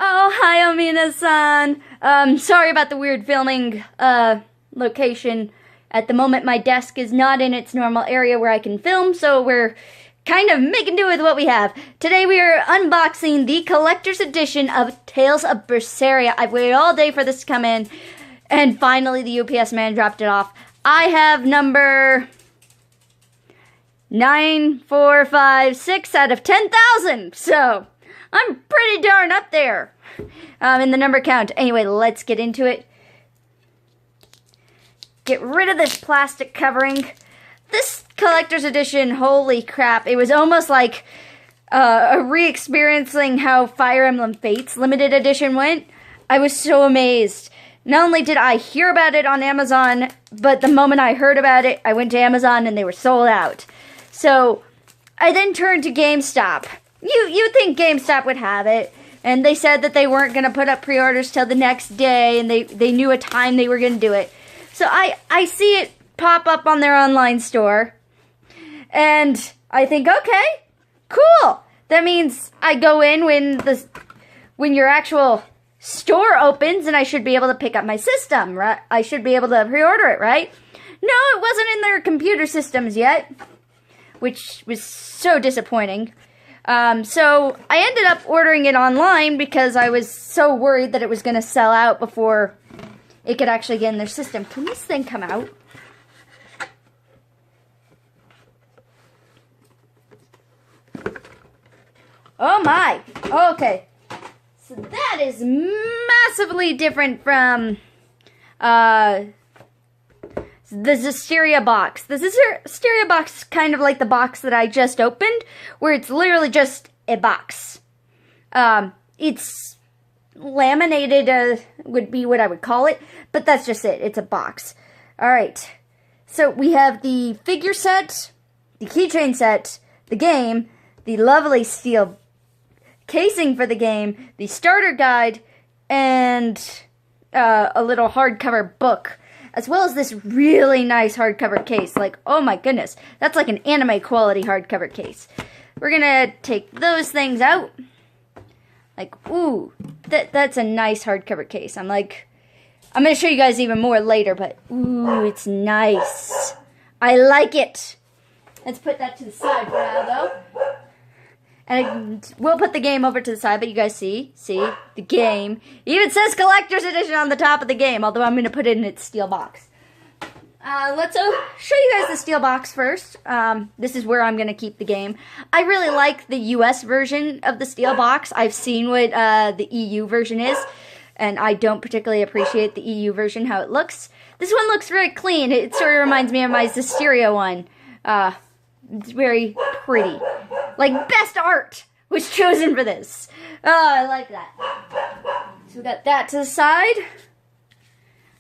Oh, hi, Omina-san. Sorry about the weird filming, location. At the moment, my desk is not in its normal area where I can film, so we're kind of making do with what we have. Today we are unboxing the collector's edition of Tales of Berseria. I've waited all day for this to come in, and finally the UPS man dropped it off. I have number 9456 out of 10,000, so I'm pretty darn up there in the number count. Anyway, let's get into it. Get rid of this plastic covering. This collector's edition, holy crap, it was almost like a re-experiencing how Fire Emblem Fates limited edition went. I was so amazed. Not only did I hear about it on Amazon, but the moment I heard about it, I went to Amazon and they were sold out. So I then turned to GameStop. You'd think GameStop would have it. And they said that they weren't going to put up pre-orders till the next day, and they knew a time they were going to do it. So I see it pop up on their online store, and I think, okay, cool. That means I go in when your actual store opens, and I should be able to pick up my system, right? I should be able to pre-order it, right? No, it wasn't in their computer systems yet, which was so disappointing. So I ended up ordering it online because I was so worried that it was going to sell out before it could actually get in their system. Can this thing come out? Oh my! Okay. So that is massively different from the Berseria box. The Berseria box is kind of like the box that I just opened, where it's literally just a box. It's laminated, would be what I would call it, but that's just it. It's a box. Alright, so we have the figure set, the keychain set, the game, the lovely steel casing for the game, the starter guide, and a little hardcover book, as well as this really nice hardcover case. Like, oh my goodness, that's like an anime quality hardcover case. We're gonna take those things out. Like, ooh, that's a nice hardcover case. I'm gonna show you guys even more later, but ooh, it's nice. I like it. Let's put that to the side for now, though. And we'll put the game over to the side, but you guys see the game. It even says collector's edition on the top of the game, although I'm gonna put it in its steel box. Let's show you guys the steel box first. This is where I'm going to keep the game. I really like the US version of the steel box. I've seen what the EU version is, and I don't particularly appreciate the EU version, how it looks. This one looks very clean. It sort of reminds me of my Berseria one. It's very pretty. Like, best art was chosen for this. Oh, I like that. So we got that to the side.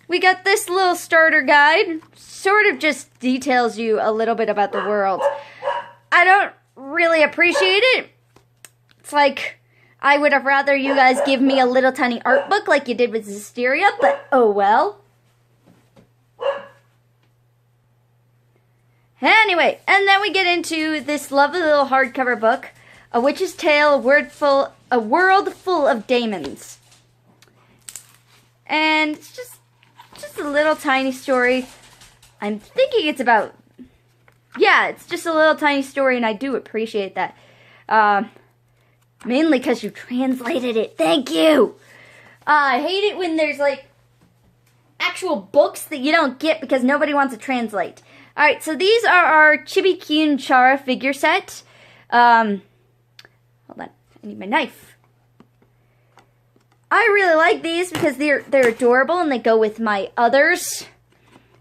We got this little starter guide. Sort of just details you a little bit about the world. I don't really appreciate it. It's like, I would have rather you guys give me a little tiny art book like you did with Berseria, but oh well. Anyway, and then we get into this lovely little hardcover book, A Witch's Tale, a world full of daemons. And it's just a little tiny story. I'm thinking it's about, yeah, it's just a little tiny story, and I do appreciate that. Mainly because you translated it. Thank you! I hate it when there's, like, actual books that you don't get because nobody wants to translate. Alright, so these are our Chibi-Kyun Chara figure set. Hold on, I need my knife. I really like these because they're adorable and they go with my others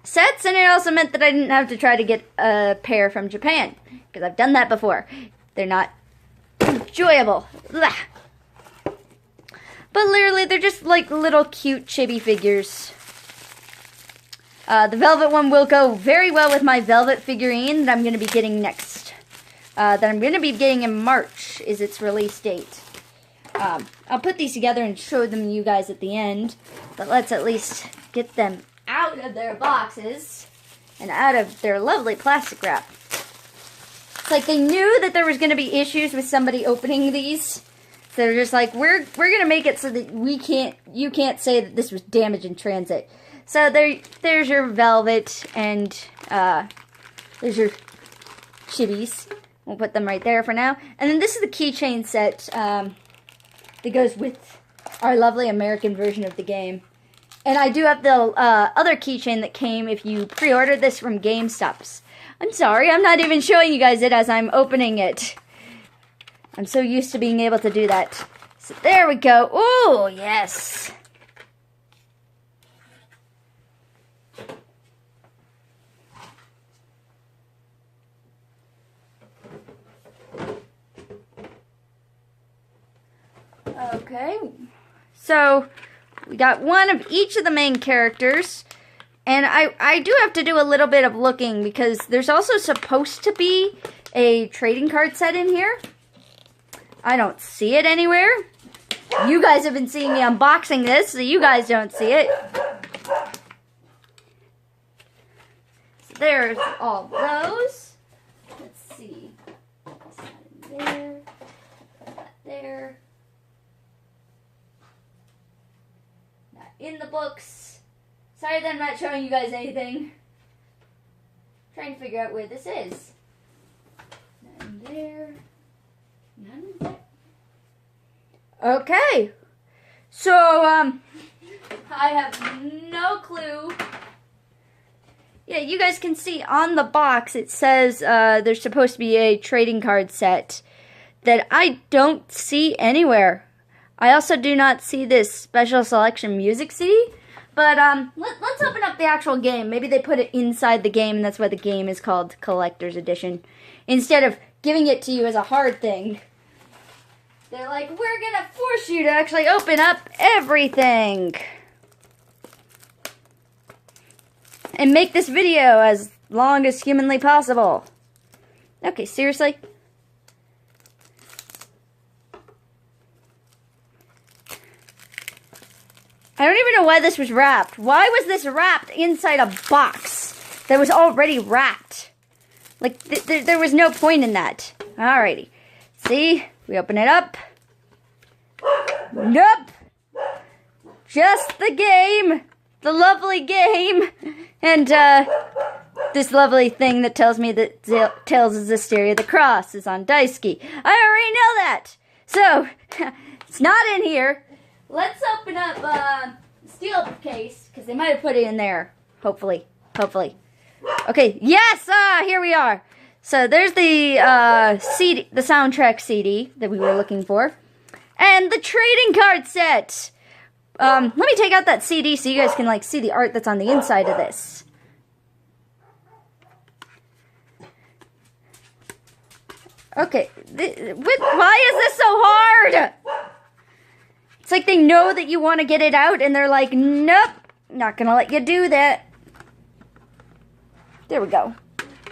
sets, and it also meant that I didn't have to try to get a pair from Japan, because I've done that before. They're not enjoyable. Blah. But literally, they're just like little cute chibi figures. The velvet one will go very well with my velvet figurine that I'm going to be getting next. That I'm going to be getting in March is its release date. I'll put these together and show them to you guys at the end, but let's at least get them out of their boxes and out of their lovely plastic wrap. It's like they knew that there was going to be issues with somebody opening these So they're just like, we're gonna make it so that you can't say that this was damaged in transit. So there's your velvet and there's your chibis. We'll put them right there for now. And then this is the keychain set that goes with our lovely American version of the game. And I do have the other keychain that came if you pre-ordered this from GameStops. I'm sorry, I'm not even showing you guys it as I'm opening it. I'm so used to being able to do that. So there we go. Ooh, yes. Okay, so we got one of each of the main characters, and I do have to do a little bit of looking because there's also supposed to be a trading card set in here. I don't see it anywhere. You guys have been seeing me unboxing this, so you guys don't see it. So there's all those. Let's see. There, that there. In the books. Sorry that I'm not showing you guys anything. Trying to figure out where this is. None there. None there. Okay. So, I have no clue. Yeah, you guys can see on the box it says there's supposed to be a trading card set that I don't see anywhere. I also do not see this special selection music CD, but let's open up the actual game. Maybe they put it inside the game, and that's why the game is called Collector's Edition. Instead of giving it to you as a hard thing, they're like, we're gonna force you to actually open up everything. And make this video as long as humanly possible. Okay, seriously? I don't even know why this was wrapped. Why was this wrapped inside a box that was already wrapped? Like, there was no point in that. Alrighty. See? We open it up. Nope. Just the game. The lovely game. And, this lovely thing that tells me that Tales of Zestiria the Cross is on Daisuke. I already know that. So, it's not in here. Let's open up the steel case, because they might have put it in there. Hopefully. Okay, yes! Here we are. So there's the CD, the soundtrack CD that we were looking for. And the trading card set. Let me take out that CD so you guys can like see the art that's on the inside of this. Okay, why is this so hard? It's like they know that you want to get it out, and they're like, nope, not going to let you do that. There we go.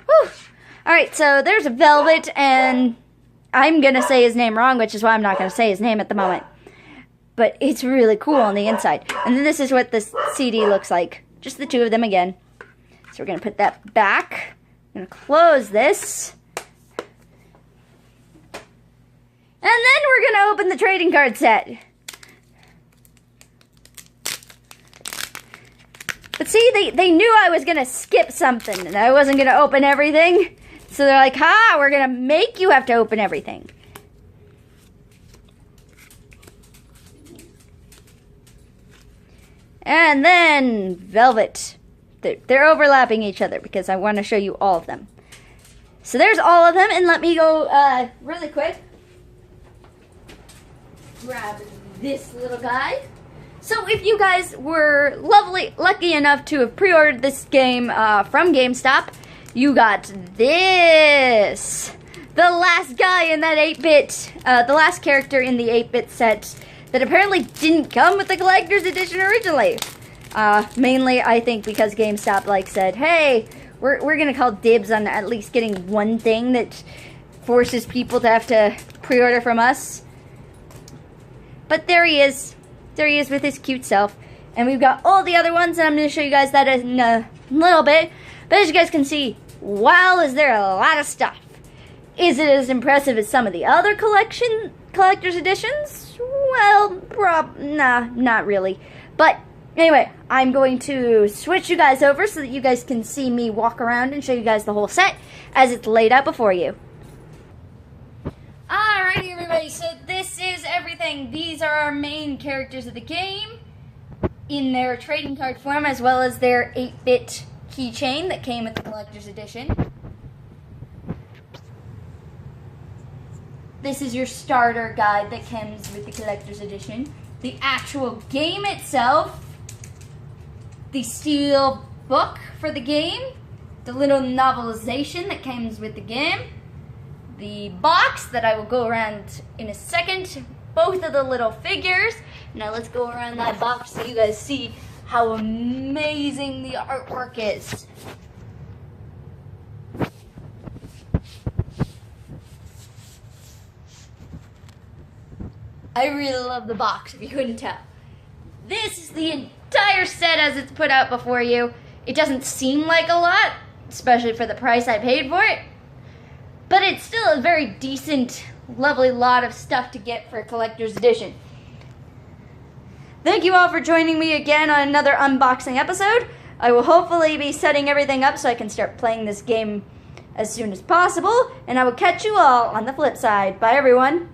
Whew. Alright, so there's a Velvet, and I'm going to say his name wrong, which is why I'm not going to say his name at the moment. But it's really cool on the inside. And then this is what this CD looks like. Just the two of them again. So we're going to put that back. I'm going to close this. And then we're going to open the trading card set. But see, they knew I was going to skip something, and I wasn't going to open everything. So they're like, ha, we're going to make you have to open everything. And then Velvet. They're overlapping each other because I want to show you all of them. So there's all of them, and let me go really quick. Grab this little guy. So if you guys were lucky enough to have pre-ordered this game from GameStop, you got this. The last guy in that 8-bit, the last character in the 8-bit set that apparently didn't come with the collector's edition originally. Mainly, I think, because GameStop said, hey, we're gonna call dibs on at least getting one thing that forces people to have to pre-order from us. But there he is. There he is with his cute self. And we've got all the other ones, and I'm going to show you guys that in a little bit. But as you guys can see, wow, is there a lot of stuff. Is it as impressive as some of the other collector's editions? Well, nah, not really. But anyway, I'm going to switch you guys over so that you guys can see me walk around and show you guys the whole set as it's laid out before you. Alrighty, everybody, so this is everything. These are our main characters of the game in their trading card form, as well as their 8-bit keychain that came with the collector's edition. This is your starter guide that comes with the collector's edition. The actual game itself, the steel book for the game, the little novelization that comes with the game, the box that I will go around in a second, both of the little figures. Now let's go around that box so you guys see how amazing the artwork is. I really love the box, if you couldn't tell. This is the entire set as it's put out before you. It doesn't seem like a lot, especially for the price I paid for it, but it's still a very decent, lovely lot of stuff to get for a collector's edition. Thank you all for joining me again on another unboxing episode. I will hopefully be setting everything up so I can start playing this game as soon as possible, and I will catch you all on the flip side. Bye, everyone.